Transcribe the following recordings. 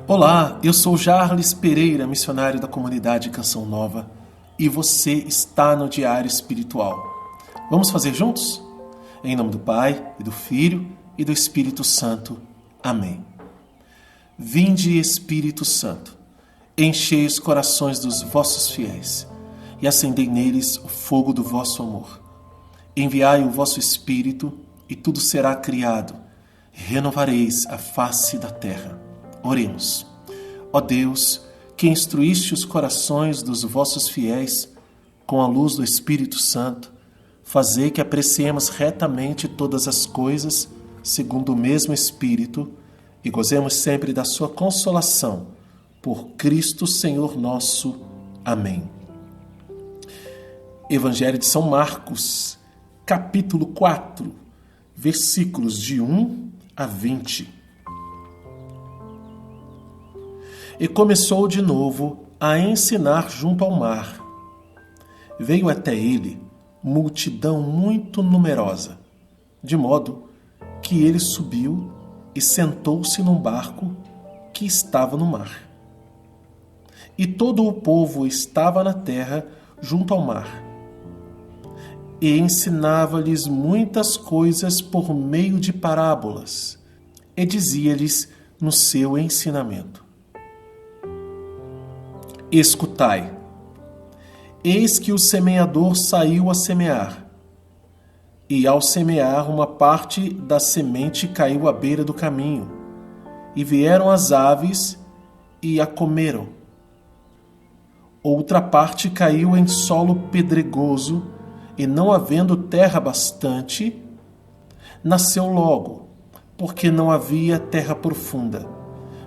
Olá, eu sou Jarles Pereira, missionário da comunidade Canção Nova, e você está no Diário Espiritual. Vamos fazer juntos? Em nome do Pai, e do Filho, e do Espírito Santo. Amém. Vinde, Espírito Santo, enchei os corações dos vossos fiéis, e acendei neles o fogo do vosso amor. Enviai o vosso Espírito, e tudo será criado, renovareis a face da terra. Oremos. Ó Deus, que instruíste os corações dos vossos fiéis com a luz do Espírito Santo, fazei que apreciemos retamente todas as coisas, segundo o mesmo Espírito, e gozemos sempre da sua consolação. Por Cristo Senhor nosso. Amém. Evangelho de São Marcos, capítulo 4, versículos de 1 a 20. E começou de novo a ensinar junto ao mar. Veio até ele multidão muito numerosa, de modo que ele subiu e sentou-se num barco que estava no mar. E todo o povo estava na terra junto ao mar. E ensinava-lhes muitas coisas por meio de parábolas, e dizia-lhes no seu ensinamento: Escutai, eis que o semeador saiu a semear, e ao semear uma parte da semente caiu à beira do caminho, e vieram as aves e a comeram. Outra parte caiu em solo pedregoso, e não havendo terra bastante, nasceu logo, porque não havia terra profunda.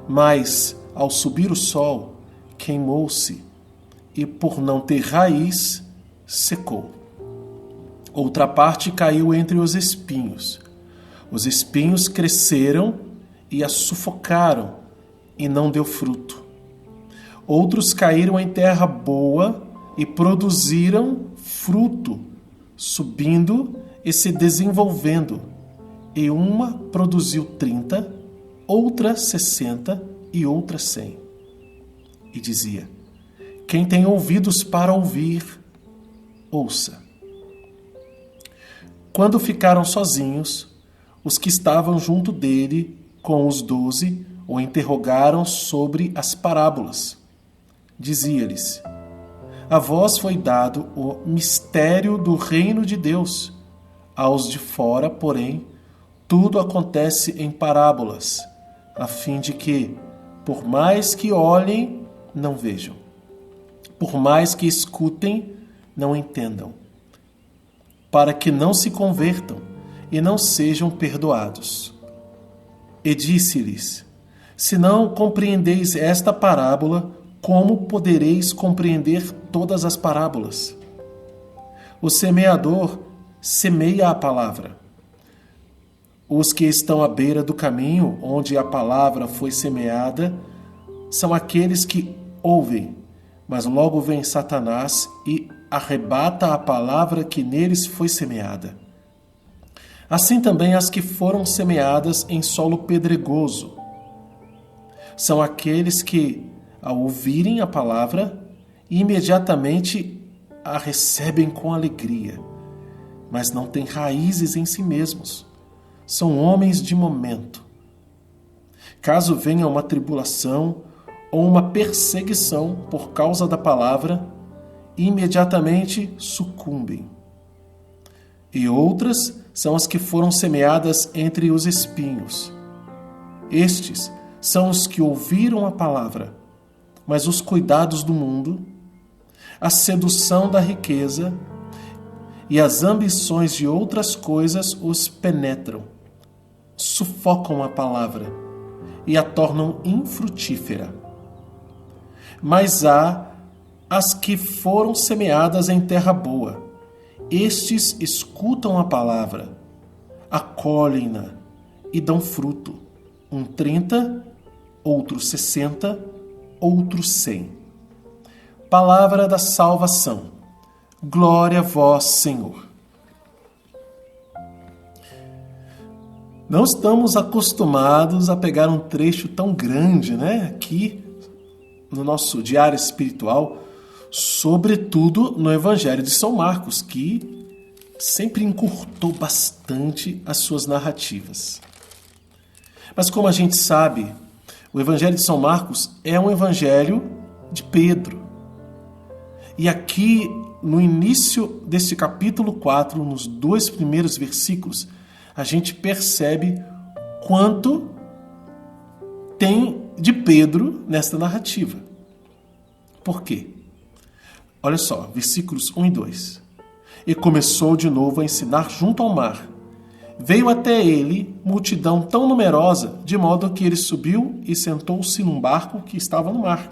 Mas, ao subir o sol, queimou-se, e por não ter raiz, secou. Outra parte caiu entre os espinhos. Os espinhos cresceram e a sufocaram, e não deu fruto. Outros caíram em terra boa e produziram fruto, subindo e se desenvolvendo. E uma produziu 30, outra 60 e outra 100. E dizia: Quem tem ouvidos para ouvir, ouça. Quando ficaram sozinhos, os que estavam junto dele com os 12 o interrogaram sobre as parábolas. Dizia-lhes: A vós foi dado o mistério do reino de Deus. Aos de fora, porém, tudo acontece em parábolas, a fim de que, por mais que olhem, não vejam. Por mais que escutem, não entendam. Para que não se convertam e não sejam perdoados. E disse-lhes: Se não compreendeis esta parábola, como podereis compreender todas as parábolas? O semeador semeia a palavra. Os que estão à beira do caminho, onde a palavra foi semeada, são aqueles que ouvem, mas logo vem Satanás e arrebata a palavra que neles foi semeada. Assim também as que foram semeadas em solo pedregoso. São aqueles que, ao ouvirem a palavra, imediatamente a recebem com alegria, mas não têm raízes em si mesmos. São homens de momento. Caso venha uma tribulação ou uma perseguição por causa da palavra, imediatamente sucumbem. E outras são as que foram semeadas entre os espinhos. Estes são os que ouviram a palavra, mas os cuidados do mundo, a sedução da riqueza e as ambições de outras coisas os penetram, sufocam a palavra e a tornam infrutífera. Mas há as que foram semeadas em terra boa. Estes escutam a palavra, acolhem-na e dão fruto, um 30, outro 60, outro 100. Palavra da salvação. Glória a vós, Senhor. Não estamos acostumados a pegar um trecho tão grande, né, aqui no nosso diário espiritual, sobretudo no Evangelho de São Marcos, que sempre encurtou bastante as suas narrativas. Mas como a gente sabe, o Evangelho de São Marcos é um evangelho de Pedro. E aqui, no início deste capítulo 4, nos 2 primeiros versículos, a gente percebe quanto tem de Pedro nesta narrativa. Por quê? Olha só, versículos 1 e 2. E começou de novo a ensinar junto ao mar. Veio até ele multidão tão numerosa, de modo que ele subiu e sentou-se num barco que estava no mar.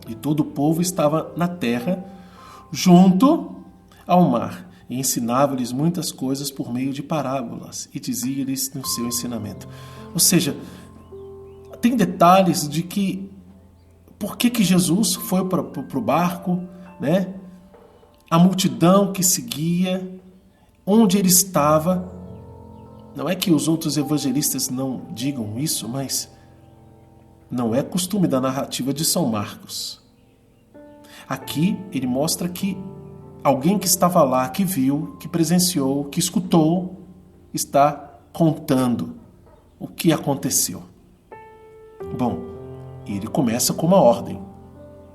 E todo o povo estava na terra, junto ao mar, e ensinava-lhes muitas coisas por meio de parábolas, e dizia-lhes no seu ensinamento. Ou seja, tem detalhes de que por que Jesus foi para o barco, né? A multidão que seguia, onde ele estava. Não é que os outros evangelistas não digam isso, mas não é costume da narrativa de São Marcos. Aqui ele mostra que alguém que estava lá, que viu, que presenciou, que escutou, está contando o que aconteceu. Bom, ele começa com uma ordem.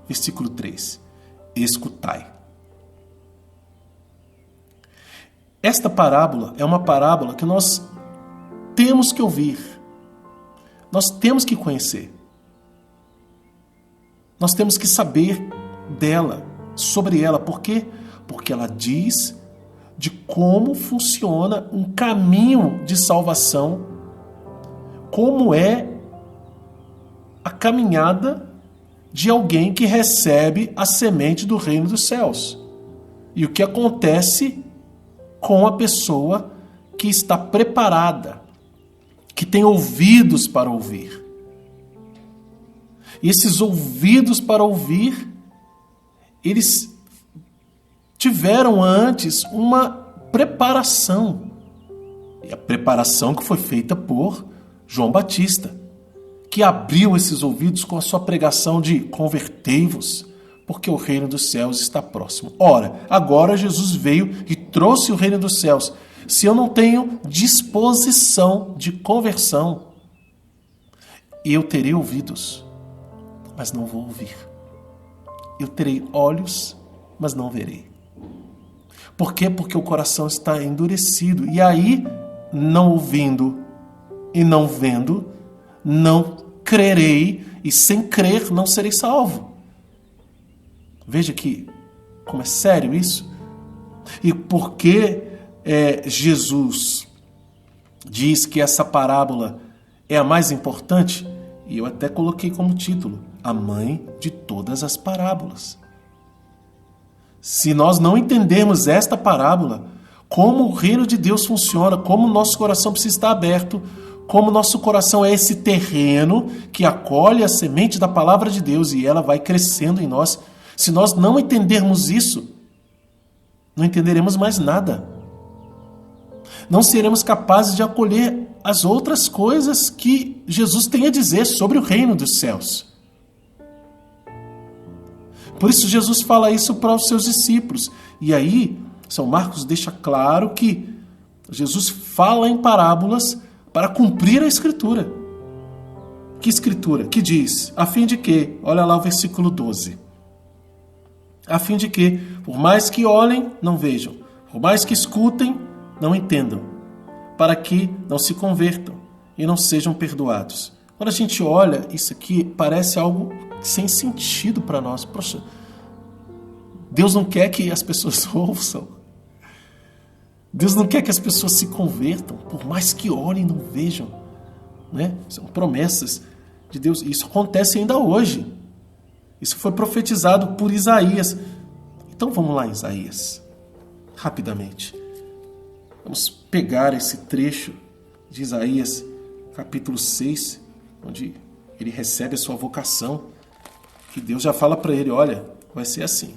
Versículo 3. Escutai. Esta parábola é uma parábola que nós temos que ouvir. Nós temos que conhecer. Nós temos que saber dela, sobre ela. Por quê? Porque ela diz de como funciona um caminho de salvação, como é a caminhada de alguém que recebe a semente do reino dos céus. E o que acontece com a pessoa que está preparada, que tem ouvidos para ouvir. E esses ouvidos para ouvir, eles tiveram antes uma preparação. E a preparação que foi feita por João Batista, que abriu esses ouvidos com a sua pregação de convertei-vos, porque o reino dos céus está próximo. Ora, agora Jesus veio e trouxe o reino dos céus. Se eu não tenho disposição de conversão, eu terei ouvidos, mas não vou ouvir. Eu terei olhos, mas não verei. Por quê? Porque o coração está endurecido. E aí, não ouvindo e não vendo, não crerei, e sem crer não serei salvo. Veja que como é sério isso. E por que Jesus diz que essa parábola é a mais importante? E eu até coloquei como título, a mãe de todas as parábolas. Se nós não entendermos esta parábola, como o reino de Deus funciona, como o nosso coração precisa estar aberto, como o nosso coração é esse terreno que acolhe a semente da palavra de Deus e ela vai crescendo em nós. Se nós não entendermos isso, não entenderemos mais nada. Não seremos capazes de acolher as outras coisas que Jesus tem a dizer sobre o reino dos céus. Por isso Jesus fala isso para os seus discípulos. E aí, São Marcos deixa claro que Jesus fala em parábolas para cumprir a Escritura. Que Escritura? Que diz, a fim de que, olha lá o versículo 12, a fim de que, por mais que olhem, não vejam, por mais que escutem, não entendam, para que não se convertam e não sejam perdoados. Quando a gente olha isso aqui, parece algo sem sentido para nós. Poxa, Deus não quer que as pessoas ouçam. Deus não quer que as pessoas se convertam, por mais que olhem, não vejam. Né? São promessas de Deus. Isso acontece ainda hoje. Isso foi profetizado por Isaías. Então vamos lá, Isaías, rapidamente. Vamos pegar esse trecho de Isaías, capítulo 6, onde ele recebe a sua vocação. E Deus já fala para ele, olha, vai ser assim.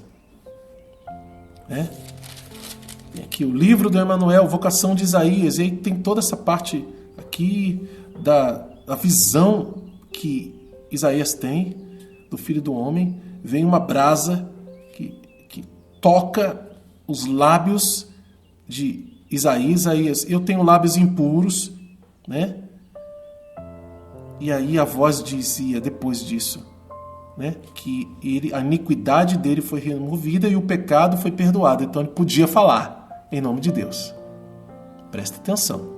Né? Tem aqui o livro do Emanuel, vocação de Isaías, e aí tem toda essa parte aqui da visão que Isaías tem do Filho do Homem, vem uma brasa que toca os lábios de Isaías. Eu tenho lábios impuros, né? E aí a voz dizia, depois disso, né, que a iniquidade dele foi removida e o pecado foi perdoado. Então ele podia falar em nome de Deus. Presta atenção.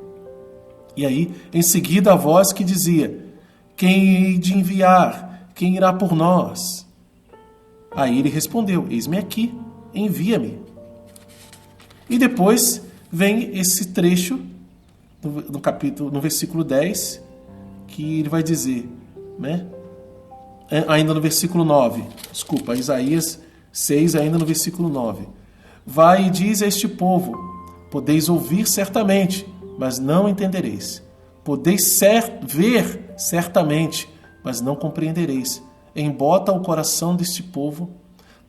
E aí, em seguida, a voz que dizia: quem hei de enviar? Quem irá por nós? Aí ele respondeu: eis-me aqui, envia-me. E depois vem esse trecho no versículo 10, que ele vai dizer, né? Ainda no versículo 9, Isaías 6, ainda no versículo 9. Vai e diz a este povo: podeis ouvir certamente, mas não entendereis. Podeis ver certamente, mas não compreendereis. Embota o coração deste povo,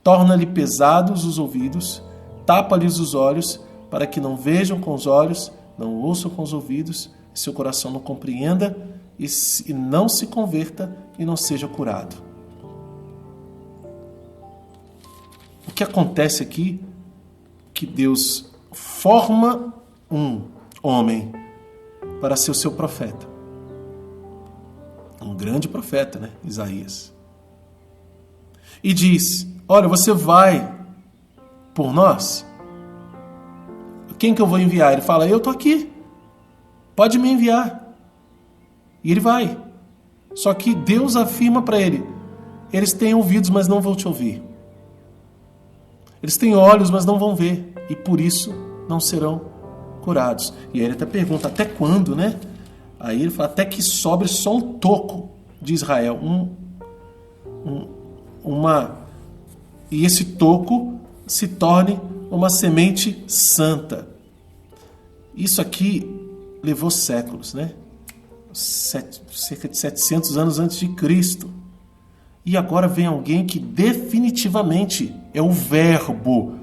torna-lhe pesados os ouvidos, tapa-lhes os olhos, para que não vejam com os olhos, não ouçam com os ouvidos, e seu coração não compreenda, e não se converta e não seja curado. O que acontece aqui é que Deus forma um homem para ser o seu profeta. Um grande profeta, né? Isaías. E diz: olha, você vai por nós? Quem que eu vou enviar? Ele fala: eu estou aqui. Pode me enviar. E ele vai. Só que Deus afirma para ele: eles têm ouvidos, mas não vão te ouvir. Eles têm olhos, mas não vão ver. E por isso não serão curados. E aí ele até pergunta: até quando, né? Aí ele fala: até que sobre só um toco de Israel. E esse toco se torne uma semente santa. Isso aqui levou séculos, né? Cerca de 700 anos antes de Cristo. E agora vem alguém que definitivamente é o Verbo,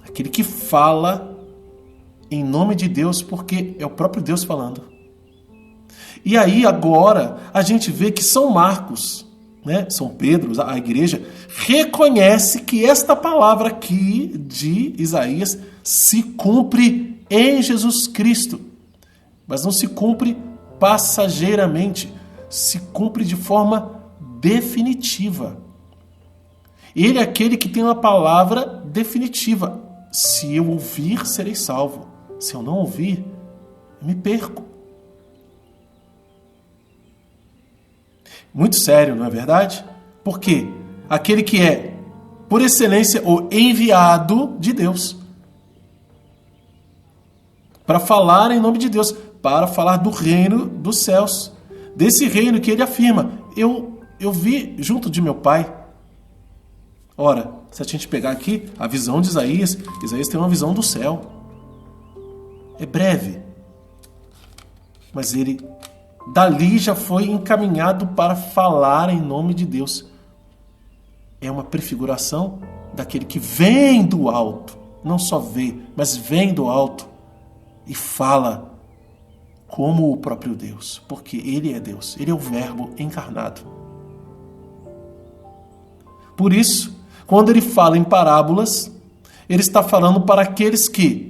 aquele que fala em nome de Deus, porque é o próprio Deus falando. E aí agora a gente vê que São Marcos, né, São Pedro, a igreja, reconhece que esta palavra aqui de Isaías se cumpre em Jesus Cristo, mas não se cumpre passageiramente, se cumpre de forma definitiva. Ele é aquele que tem uma palavra definitiva: se eu ouvir, serei salvo; se eu não ouvir, eu me perco. Muito sério, não é verdade? Porque aquele que é, por excelência, o enviado de Deus, para falar em nome de Deus, para falar do reino dos céus, desse reino que ele afirma: eu vi junto de meu Pai. Ora, se a gente pegar aqui a visão de Isaías tem uma visão do céu. É breve, mas ele dali já foi encaminhado para falar em nome de Deus. É uma prefiguração daquele que vem do alto, não só vê, mas vem do alto e fala como o próprio Deus, porque ele é Deus, ele é o Verbo encarnado. Por isso, quando ele fala em parábolas, ele está falando para aqueles que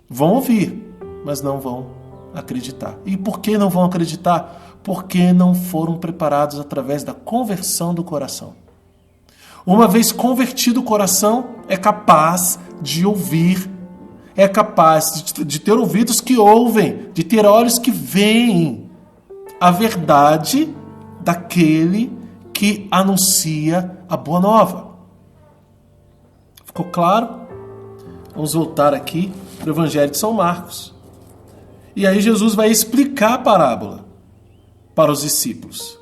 vão ouvir, mas não vão acreditar. E por que não vão acreditar? Porque não foram preparados através da conversão do coração. Uma vez convertido o coração, é capaz de ouvir, é capaz de ter ouvidos que ouvem, de ter olhos que veem a verdade daquele que anuncia a boa nova. Ficou claro? Vamos voltar aqui para o Evangelho de São Marcos. E aí Jesus vai explicar a parábola para os discípulos.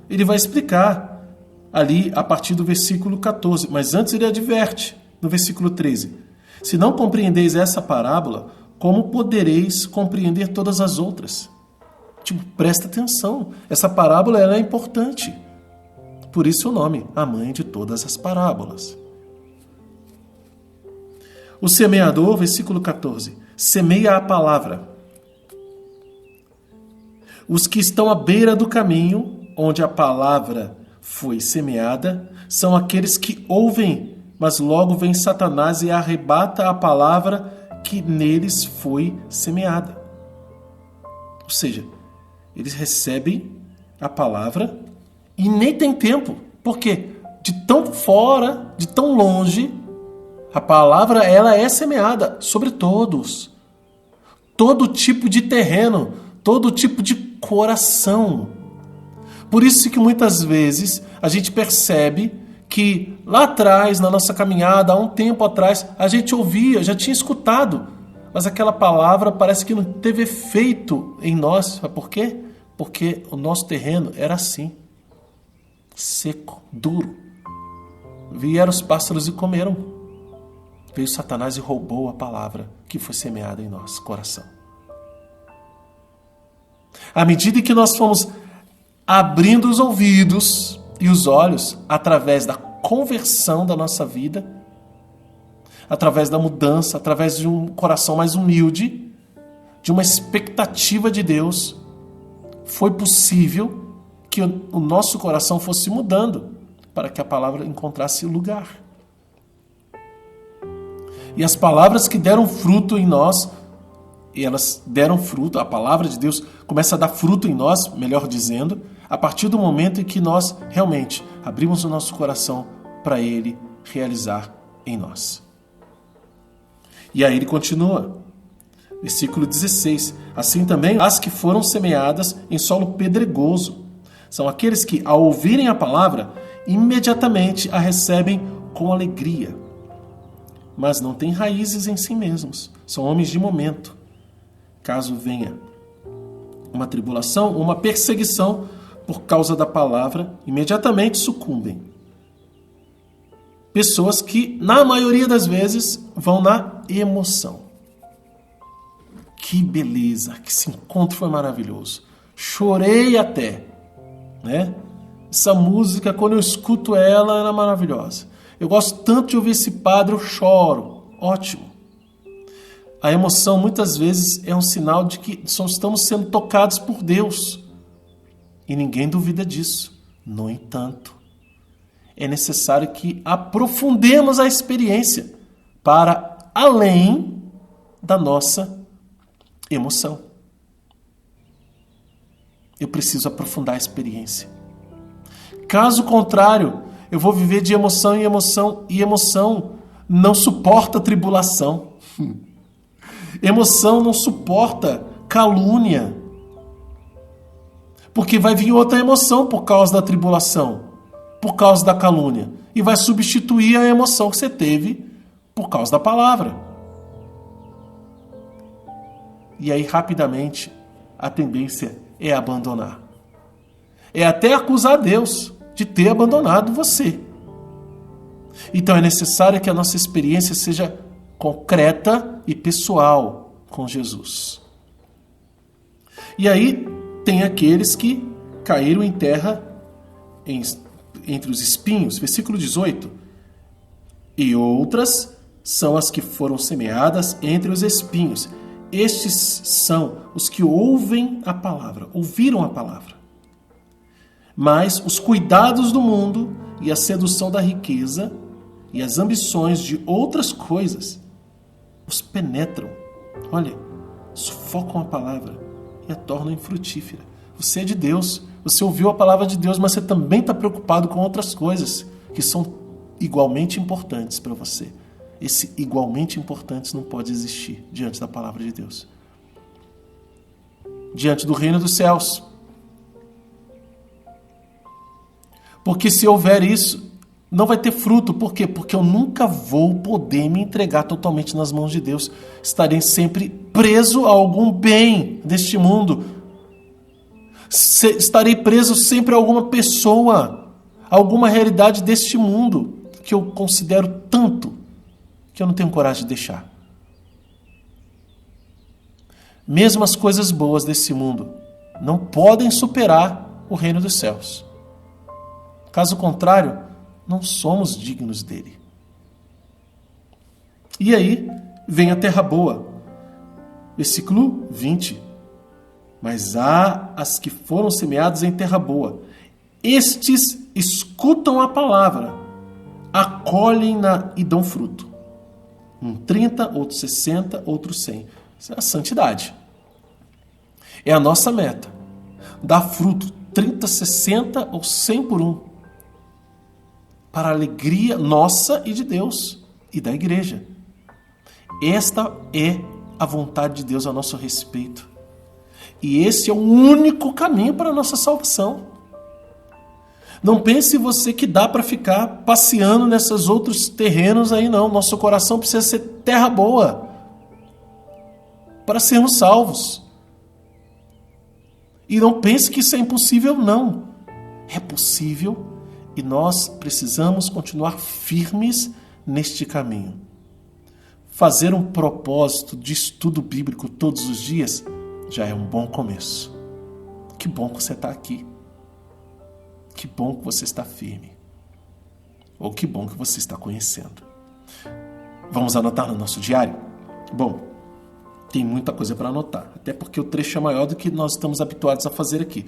Ele vai explicar ali a partir do versículo 14. Mas antes ele adverte, no versículo 13. Se não compreendeis essa parábola, como podereis compreender todas as outras? Presta atenção. Essa parábola ela é importante. Por isso o nome, a mãe de todas as parábolas. O semeador, versículo 14, semeia a palavra. Os que estão à beira do caminho, onde a palavra foi semeada, são aqueles que ouvem, mas logo vem Satanás e arrebata a palavra que neles foi semeada. Ou seja, eles recebem a palavra e nem tem tempo, porque de tão fora, de tão longe, a palavra ela é semeada sobre todos. Todo tipo de terreno, todo tipo de coração. Por isso que muitas vezes a gente percebe que lá atrás, na nossa caminhada, há um tempo atrás, a gente ouvia, já tinha escutado, mas aquela palavra parece que não teve efeito em nós. Sabe por quê? Porque o nosso terreno era assim, seco, duro. Vieram os pássaros e comeram. Veio Satanás e roubou a palavra que foi semeada em nosso coração. À medida que nós fomos abrindo os ouvidos e os olhos através da conversão da nossa vida, através da mudança, através de um coração mais humilde, de uma expectativa de Deus, foi possível que o nosso coração fosse mudando para que a palavra encontrasse lugar. E as palavras que deram fruto em nós, e elas deram fruto, a palavra de Deus começa a dar fruto em nós, melhor dizendo, a partir do momento em que nós realmente abrimos o nosso coração para Ele realizar em nós. E aí ele continua, versículo 16, assim também as que foram semeadas em solo pedregoso, são aqueles que, ao ouvirem a palavra, imediatamente a recebem com alegria, mas não têm raízes em si mesmos, são homens de momento. Caso venha uma tribulação, uma perseguição por causa da palavra, imediatamente sucumbem. Pessoas que, na maioria das vezes, vão na emoção. Que beleza, que esse encontro foi maravilhoso. Chorei até, né? Essa música, quando eu escuto ela, ela é maravilhosa. Eu gosto tanto de ouvir esse padre, eu choro. Ótimo. A emoção, muitas vezes, é um sinal de que só estamos sendo tocados por Deus. E ninguém duvida disso. No entanto, é necessário que aprofundemos a experiência para além da nossa emoção. Eu preciso aprofundar a experiência. Caso contrário, eu vou viver de emoção em emoção, e emoção não suporta tribulação. Emoção não suporta calúnia. Porque vai vir outra emoção por causa da tribulação, por causa da calúnia, e vai substituir a emoção que você teve por causa da palavra. E aí, rapidamente, a tendência é abandonar. É até acusar Deus de ter abandonado você. Então é necessário que a nossa experiência seja concreta e pessoal com Jesus. E aí tem aqueles que caíram em terra entre os espinhos, versículo 18. E outras são as que foram semeadas entre os espinhos. Estes são os que ouvem a palavra, ouviram a palavra. Mas os cuidados do mundo e a sedução da riqueza e as ambições de outras coisas os penetram. Olha, sufocam a palavra e a tornam infrutífera. Você é de Deus, você ouviu a palavra de Deus, mas você também está preocupado com outras coisas que são igualmente importantes para você. Esse igualmente importantes não pode existir diante da palavra de Deus. Diante do reino dos céus. Porque se houver isso, não vai ter fruto. Por quê? Porque eu nunca vou poder me entregar totalmente nas mãos de Deus. Estarei sempre preso a algum bem deste mundo. Estarei preso sempre a alguma pessoa, a alguma realidade deste mundo que eu considero tanto que eu não tenho coragem de deixar. Mesmo as coisas boas desse mundo não podem superar o reino dos céus. Caso contrário, não somos dignos dele. E aí vem a terra boa. Versículo 20. mas há as que foram semeadas em terra boa. Estes escutam a palavra, acolhem-na e dão fruto. 30, outros 60, outros 100. Isso é a santidade. É a nossa meta. Dar fruto 30, 60 ou 100 por um. Para a alegria nossa e de Deus e da igreja. Esta é a vontade de Deus a nosso respeito. E esse é o único caminho para a nossa salvação. Não pense você que dá para ficar passeando nesses outros terrenos aí, não. Nosso coração precisa ser terra boa para sermos salvos. E não pense que isso é impossível, não. É possível e nós precisamos continuar firmes neste caminho. Fazer um propósito de estudo bíblico todos os dias já é um bom começo. Que bom que você está aqui. Que bom que você está firme. Ou que bom que você está conhecendo. Vamos anotar no nosso diário? Bom, tem muita coisa para anotar. Até porque o trecho é maior do que nós estamos habituados a fazer aqui.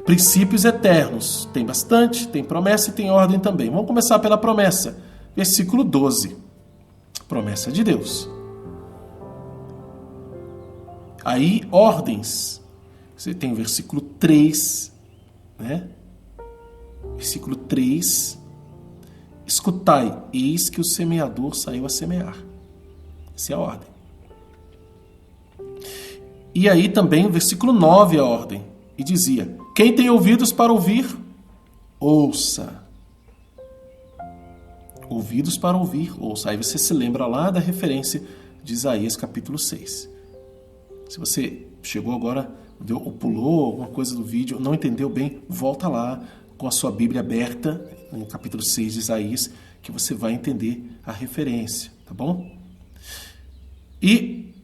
Princípios eternos. Tem bastante, tem promessa e tem ordem também. Vamos começar pela promessa. Versículo 12. Promessa de Deus. Aí, ordens. Você tem o versículo 3, né? Versículo 3. Escutai, eis que o semeador saiu a semear. Essa é a ordem. E aí também o versículo 9 é a ordem. E dizia, quem tem ouvidos para ouvir, ouça. Ouvidos para ouvir, ouça. Aí você se lembra lá da referência de Isaías capítulo 6. Se você chegou agora, ou pulou alguma coisa do vídeo, não entendeu bem, volta lá com a sua Bíblia aberta, no capítulo 6 de Isaías, que você vai entender a referência, tá bom? E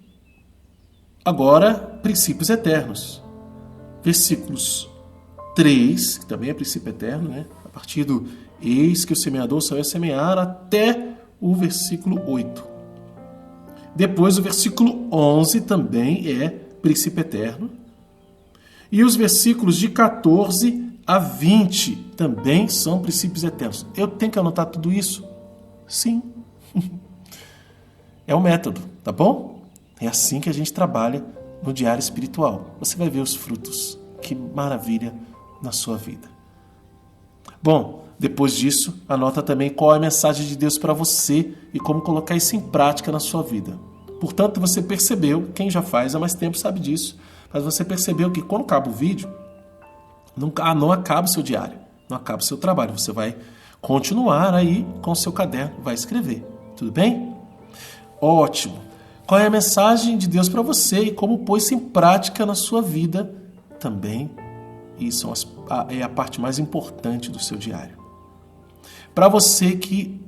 agora, princípios eternos. Versículos 3, que também é princípio eterno, né? A partir do eis que o semeador saiu a semear, até o versículo 8. Depois o versículo 11 também é princípio eterno. E os versículos de 14 a 20 também são princípios eternos. Eu tenho que anotar tudo isso? Sim. É o método, tá bom? É assim que a gente trabalha no diário espiritual. Você vai ver os frutos. Que maravilha na sua vida. Bom, depois disso, anota também qual é a mensagem de Deus para você e como colocar isso em prática na sua vida. Portanto, você percebeu, quem já faz há mais tempo sabe disso, mas você percebeu que quando acaba o vídeo, não acaba o seu diário, não acaba o seu trabalho. Você vai continuar aí com o seu caderno, vai escrever. Tudo bem? Ótimo. Qual é a mensagem de Deus para você e como pôr isso em prática na sua vida também? Isso é a parte mais importante do seu diário. Para você que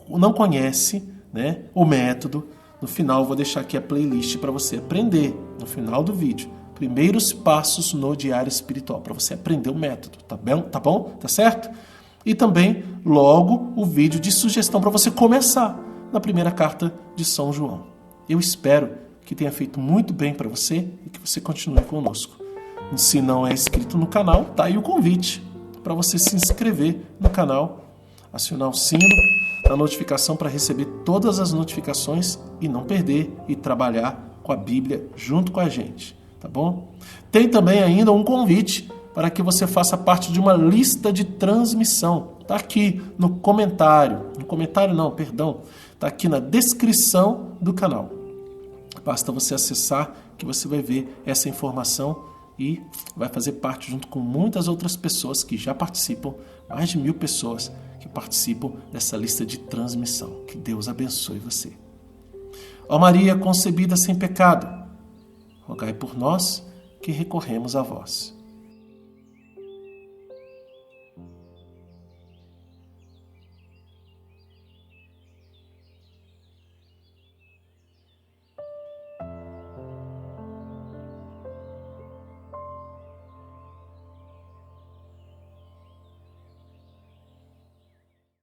não conhece, né, o método, no final eu vou deixar aqui a playlist para você aprender, no final do vídeo. Primeiros passos no diário espiritual, para você aprender o método, tá bom? Tá certo? E também, logo, o vídeo de sugestão para você começar na primeira carta de São João. Eu espero que tenha feito muito bem para você e que você continue conosco. Se não é inscrito no canal, tá aí o convite para você se inscrever no canal, acionar o sino da notificação para receber todas as notificações e não perder e trabalhar com a Bíblia junto com a gente, tá bom? Tem também ainda um convite para que você faça parte de uma lista de transmissão. Tá aqui no comentário. Tá aqui na descrição do canal. Basta você acessar que você vai ver essa informação e vai fazer parte junto com muitas outras pessoas que já participam, mais de 1000 pessoas que participam dessa lista de transmissão. Que Deus abençoe você. Ó Maria concebida sem pecado, rogai por nós que recorremos a vós.